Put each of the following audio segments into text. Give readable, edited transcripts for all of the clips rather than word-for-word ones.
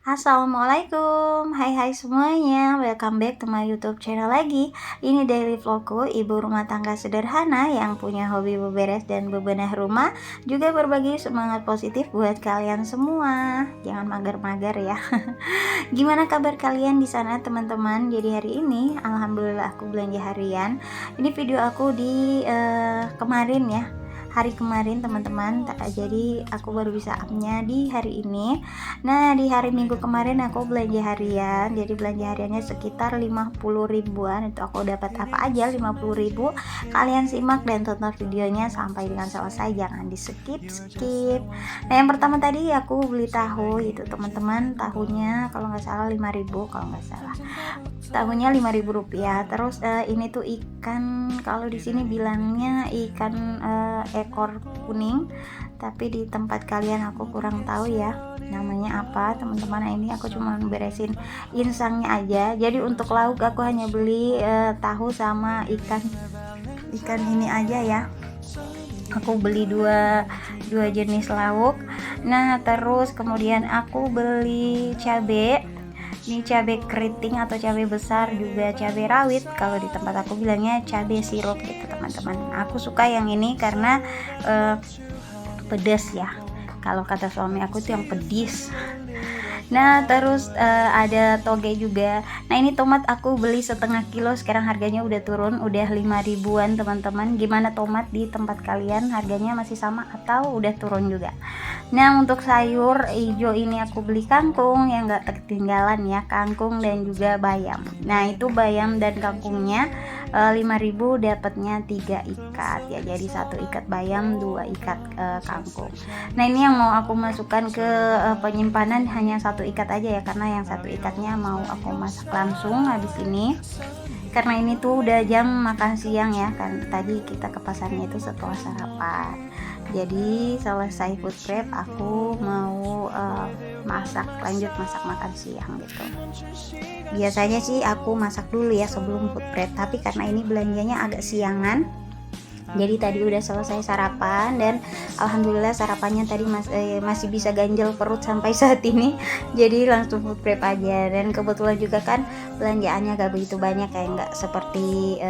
Assalamualaikum, hai semuanya, welcome back to my YouTube channel lagi. Ini daily vlogku, ibu rumah tangga sederhana yang punya hobi beberes dan bebenah rumah, juga berbagi semangat positif buat kalian semua. Jangan mager-mager ya. Gimana kabar kalian di sana teman-teman? Jadi hari ini, alhamdulillah aku belanja harian. Ini video aku di kemarin ya. Hari kemarin teman-teman, jadi aku baru bisa upnya di hari ini. Nah di hari Minggu kemarin aku belanja harian, jadi belanja hariannya sekitar 50 ribuan. Itu aku dapat apa aja 50 ribu. Kalian simak dan tonton videonya sampai dengan selesai, jangan di skip. Nah yang pertama tadi aku beli tahu itu teman-teman, tahunya kalau nggak salah 5 ribu, kalau nggak salah tahunya 5 ribu rupiah. Terus ini tuh ikan, kalau di sini bilangnya ikan ekor kuning, tapi di tempat kalian aku kurang tahu ya namanya apa teman-teman. Ini aku cuma beresin insangnya aja. Jadi untuk lauk aku hanya beli tahu sama ikan ini aja ya. Aku beli dua jenis lauk. Nah terus kemudian aku beli cabai. Ini cabai keriting atau cabai besar, juga cabai rawit, kalau di tempat aku bilangnya cabai sirup gitu teman-teman. Aku suka yang ini karena pedas ya, kalau kata suami aku tuh yang pedis. Nah terus ada toge juga. Nah ini tomat aku beli setengah kilo, sekarang harganya udah turun, udah 5 ribuan teman-teman. Gimana tomat di tempat kalian, harganya masih sama atau udah turun juga? Nah untuk sayur hijau ini aku beli kangkung, yang gak ketinggalan ya, kangkung dan juga bayam. Nah itu bayam dan kangkungnya 5.000 dapatnya 3 ikat ya, jadi 1 ikat bayam, 2 ikat kangkung. Nah ini yang mau aku masukkan ke penyimpanan hanya 1 ikat aja ya, karena yang 1 ikatnya mau aku masak langsung habis ini, karena ini tuh udah jam makan siang ya kan. Tadi kita ke pasarnya itu setelah sarapan, jadi selesai food prep aku mau lanjut masak makan siang gitu. Biasanya sih aku masak dulu ya sebelum food prep, tapi karena ini belanjanya agak siangan, jadi tadi udah selesai sarapan dan alhamdulillah sarapannya tadi masih bisa ganjel perut sampai saat ini, jadi langsung food prep aja. Dan kebetulan juga kan belanjaannya gak begitu banyak, kayak nggak seperti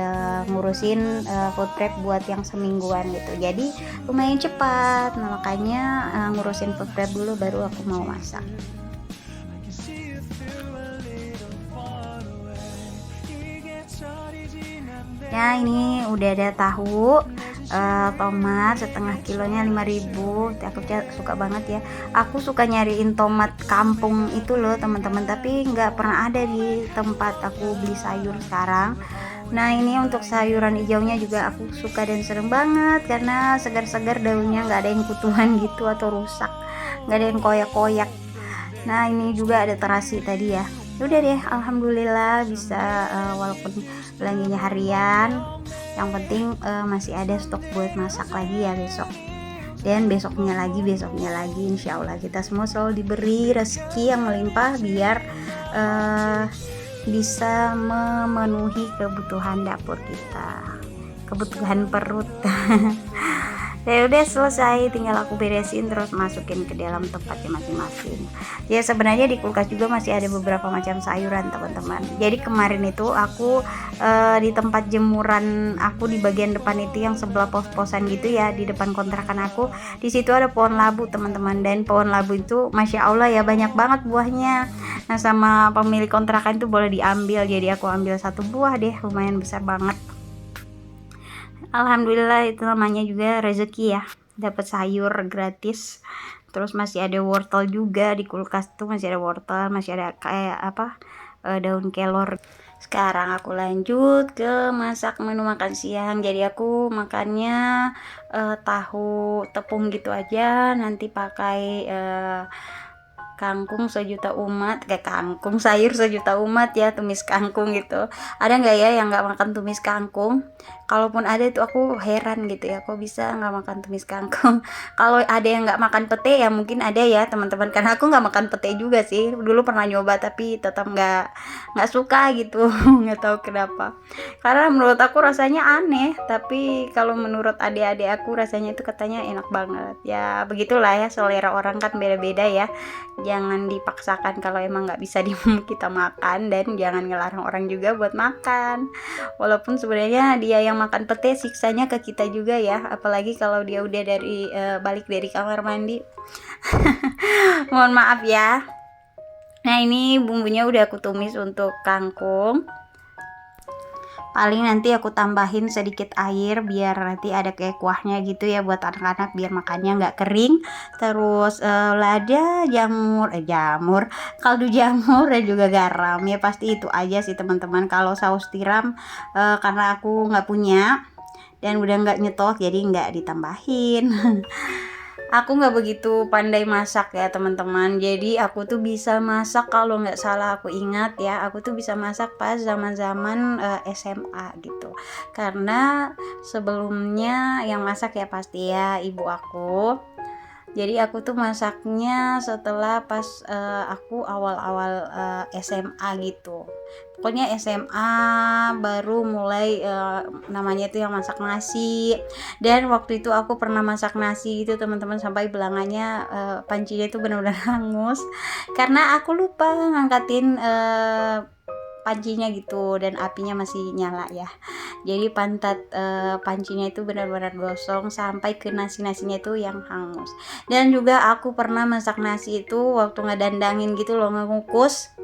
ngurusin food prep buat yang semingguan gitu, jadi lumayan cepat. Nah makanya ngurusin food prep dulu baru aku mau masak. Ya ini udah ada tahu, tomat setengah kilonya 5.000. Aku suka banget ya, aku suka nyariin tomat kampung itu loh teman-teman, tapi nggak pernah ada di tempat aku beli sayur sekarang. Nah ini untuk sayuran hijaunya juga aku suka dan seneng banget, karena segar-segar, daunnya nggak ada yang kutuan gitu atau rusak, nggak ada yang koyak-koyak. Nah ini juga ada terasi tadi ya. Udah deh alhamdulillah bisa, walaupun belanjanya harian, yang penting masih ada stok buat masak lagi ya besok, dan besoknya lagi, insya Allah kita semua selalu diberi rezeki yang melimpah biar bisa memenuhi kebutuhan dapur kita, kebutuhan perut. Ya udah selesai, tinggal aku beresin terus masukin ke dalam tempatnya masing-masing. Ya sebenarnya di kulkas juga masih ada beberapa macam sayuran teman-teman. Jadi kemarin itu aku di tempat jemuran aku di bagian depan itu yang sebelah pos-posan gitu ya, di depan kontrakan aku, di situ ada pohon labu teman-teman, dan pohon labu itu masya Allah ya banyak banget buahnya. Nah sama pemilik kontrakan itu boleh diambil, jadi aku ambil 1 buah deh, lumayan besar banget. Alhamdulillah itu namanya juga rezeki ya, dapat sayur gratis. Terus masih ada wortel juga di kulkas tuh, masih ada wortel, masih ada kayak apa, daun kelor. Sekarang aku lanjut ke masak menu makan siang. Jadi aku makannya tahu tepung gitu aja, nanti pakai kangkung sejuta umat, kayak kangkung sayur sejuta umat ya, tumis kangkung gitu. Ada nggak ya yang nggak makan tumis kangkung? kalaupun ada tuh aku heran gitu ya, kok bisa nggak makan tumis kangkung. Kalau ada yang nggak makan pete ya mungkin ada ya teman-teman, karena aku nggak makan pete juga sih, dulu pernah nyoba tapi tetap nggak suka gitu. Nggak tahu kenapa, karena menurut aku rasanya aneh, tapi kalau menurut adik-adik aku rasanya itu katanya enak banget. Ya begitulah ya, selera orang kan beda-beda ya, jangan dipaksakan kalau emang nggak bisa kita makan, dan jangan ngelarang orang juga buat makan. Walaupun sebenarnya dia yang makan pete siksanya ke kita juga ya, apalagi kalau dia udah balik dari kamar mandi. Mohon maaf ya. Nah ini bumbunya udah aku tumis untuk kangkung. Paling nanti aku tambahin sedikit air biar nanti ada kayak kuahnya gitu ya buat anak-anak, biar makannya nggak kering. Terus lada, jamur, kaldu jamur, dan juga garam. Ya pasti itu aja sih teman-teman. Kalau saus tiram karena aku nggak punya dan udah nggak nyetok, jadi nggak ditambahin. Aku nggak begitu pandai masak ya teman-teman, jadi aku tuh bisa masak, kalau nggak salah aku ingat ya, aku tuh bisa masak pas zaman-zaman SMA gitu, karena sebelumnya yang masak ya pasti ya ibu aku. Jadi aku tuh masaknya setelah pas aku awal-awal SMA gitu. Pokoknya SMA baru mulai namanya itu yang masak nasi. Dan waktu itu aku pernah masak nasi itu teman-teman, sampai belangannya pancinya itu benar-benar hangus karena aku lupa ngangkatin pancinya gitu, dan apinya masih nyala ya. Jadi pantat pancinya itu benar-benar gosong sampai ke nasinya itu yang hangus. Dan juga aku pernah masak nasi itu waktu ngedandangin gitu loh, ngukus.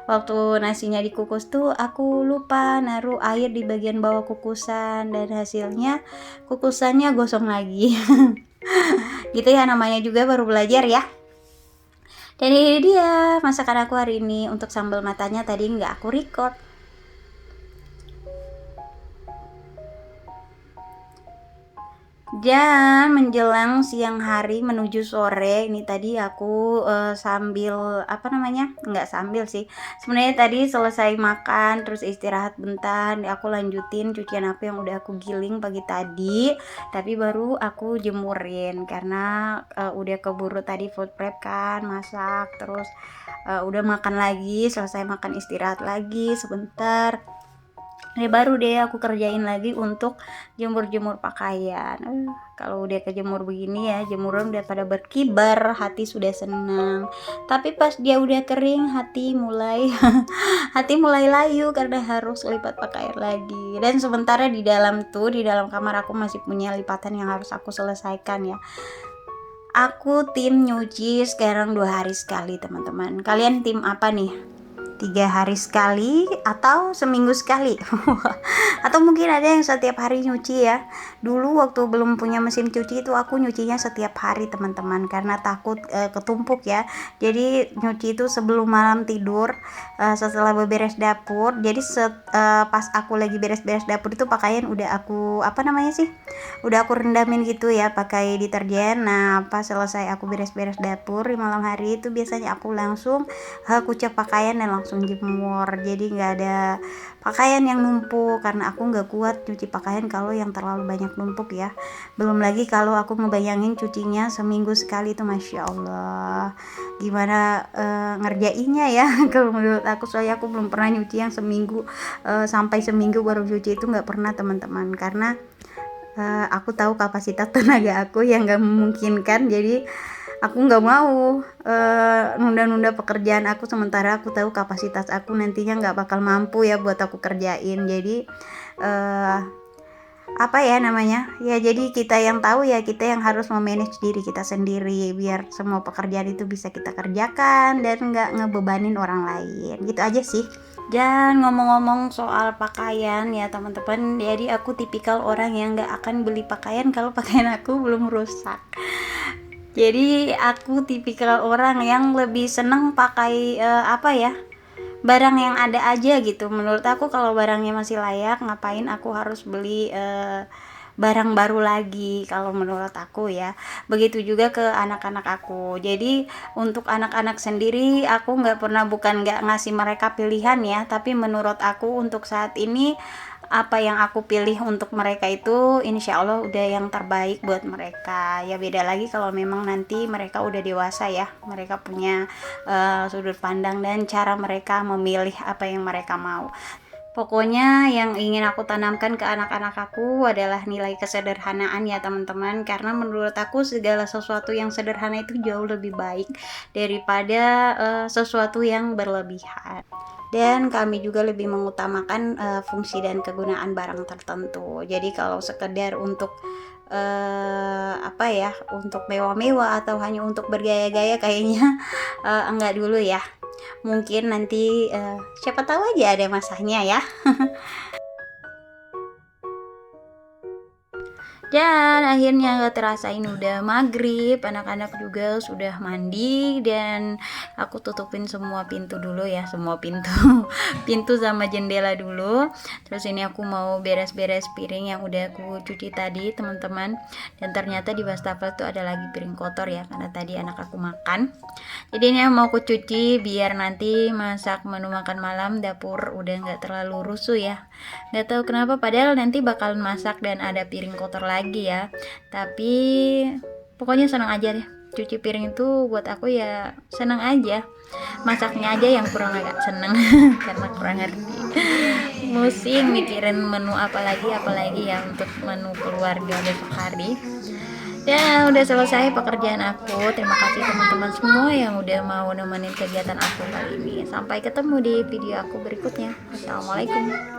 Waktu nasinya dikukus tuh aku lupa naruh air di bagian bawah kukusan, dan hasilnya kukusannya gosong lagi. Gitu ya, namanya juga baru belajar ya. Dan ini dia masakan aku hari ini. Untuk sambal matanya tadi nggak aku record. Dan menjelang siang hari menuju sore ini tadi aku sambil nggak sambil sih, sebenarnya tadi selesai makan terus istirahat bentar, aku lanjutin cucian aku yang udah aku giling pagi tadi, tapi baru aku jemurin karena udah keburu tadi food prep kan, masak terus udah makan lagi, selesai makan istirahat lagi sebentar. Ini baru deh aku kerjain lagi untuk jemur-jemur pakaian. Kalau udah kejemur begini ya, jemuran udah pada berkibar, hati sudah senang. Tapi pas dia udah kering, hati mulai layu karena harus lipat pakaian lagi. Dan sementara di dalam kamar aku masih punya lipatan yang harus aku selesaikan ya. Aku tim nyuci sekarang 2 hari sekali teman-teman. Kalian tim apa nih? 3 hari sekali atau seminggu sekali? Atau mungkin ada yang setiap hari nyuci ya. Dulu waktu belum punya mesin cuci itu aku nyucinya setiap hari teman-teman, karena takut ketumpuk ya. Jadi nyuci itu sebelum malam tidur, setelah beberes dapur. Jadi pas aku lagi beres-beres dapur itu pakaian udah aku udah aku rendamin gitu ya pakai deterjen. Nah pas selesai aku beres-beres dapur di malam hari itu biasanya aku langsung kucek pakaian dan langsung jemur, jadi nggak ada pakaian yang numpuk, karena aku nggak kuat cuci pakaian kalau yang terlalu banyak numpuk ya. Belum lagi kalau aku ngebayangin cucinya seminggu sekali itu masya Allah gimana ngerjainnya ya. Kalau menurut aku, soalnya aku belum pernah nyuci yang seminggu sampai seminggu baru cuci, itu nggak pernah teman-teman, karena aku tahu kapasitas tenaga aku yang nggak memungkinkan. Jadi aku nggak mau nunda-nunda pekerjaan aku, sementara aku tahu kapasitas aku nantinya nggak bakal mampu ya buat aku kerjain. Jadi jadi kita yang tahu ya, kita yang harus memanage diri kita sendiri biar semua pekerjaan itu bisa kita kerjakan dan nggak ngebebanin orang lain. Gitu aja sih. Dan ngomong-ngomong soal pakaian ya teman-teman, jadi aku tipikal orang yang nggak akan beli pakaian kalau pakaian aku belum rusak. Jadi aku tipikal orang yang lebih seneng pakai barang yang ada aja gitu. Menurut aku kalau barangnya masih layak, ngapain aku harus beli barang baru lagi, kalau menurut aku ya. Begitu juga ke anak-anak aku. Jadi untuk anak-anak sendiri aku bukan nggak ngasih mereka pilihan ya, tapi menurut aku untuk saat ini apa yang aku pilih untuk mereka itu insya Allah udah yang terbaik buat mereka. Ya beda lagi kalau memang nanti mereka udah dewasa ya, mereka punya sudut pandang dan cara mereka memilih apa yang mereka mau. Pokoknya yang ingin aku tanamkan ke anak-anak aku adalah nilai kesederhanaan ya teman-teman, karena menurut aku segala sesuatu yang sederhana itu jauh lebih baik daripada sesuatu yang berlebihan. Dan kami juga lebih mengutamakan fungsi dan kegunaan barang tertentu. Jadi kalau sekedar untuk apa ya, untuk mewah-mewah atau hanya untuk bergaya-gaya kayaknya enggak dulu ya. Mungkin nanti siapa tahu aja ada masanya ya. Dan akhirnya gak terasa ini udah maghrib, anak-anak juga sudah mandi, dan aku tutupin semua pintu dulu ya, semua pintu pintu sama jendela dulu. Terus ini aku mau beres-beres piring yang udah aku cuci tadi teman-teman, dan ternyata di wastafel tuh ada lagi piring kotor ya, karena tadi anak aku makan. Jadi ini mau aku cuci biar nanti masak menu makan malam dapur udah gak terlalu rusuh ya. Gak tahu kenapa, padahal nanti bakalan masak dan ada piring kotor lagi ya, tapi pokoknya senang aja deh. Cuci piring itu buat aku ya senang aja, masaknya aja yang kurang agak seneng karena kurang ngerti, pusing mikirin menu apalagi ya untuk menu keluarga besok hari. Dan udah selesai pekerjaan aku. Terima kasih teman-teman semua yang udah mau nemenin kegiatan aku kali ini. Sampai ketemu di video aku berikutnya. Assalamualaikum.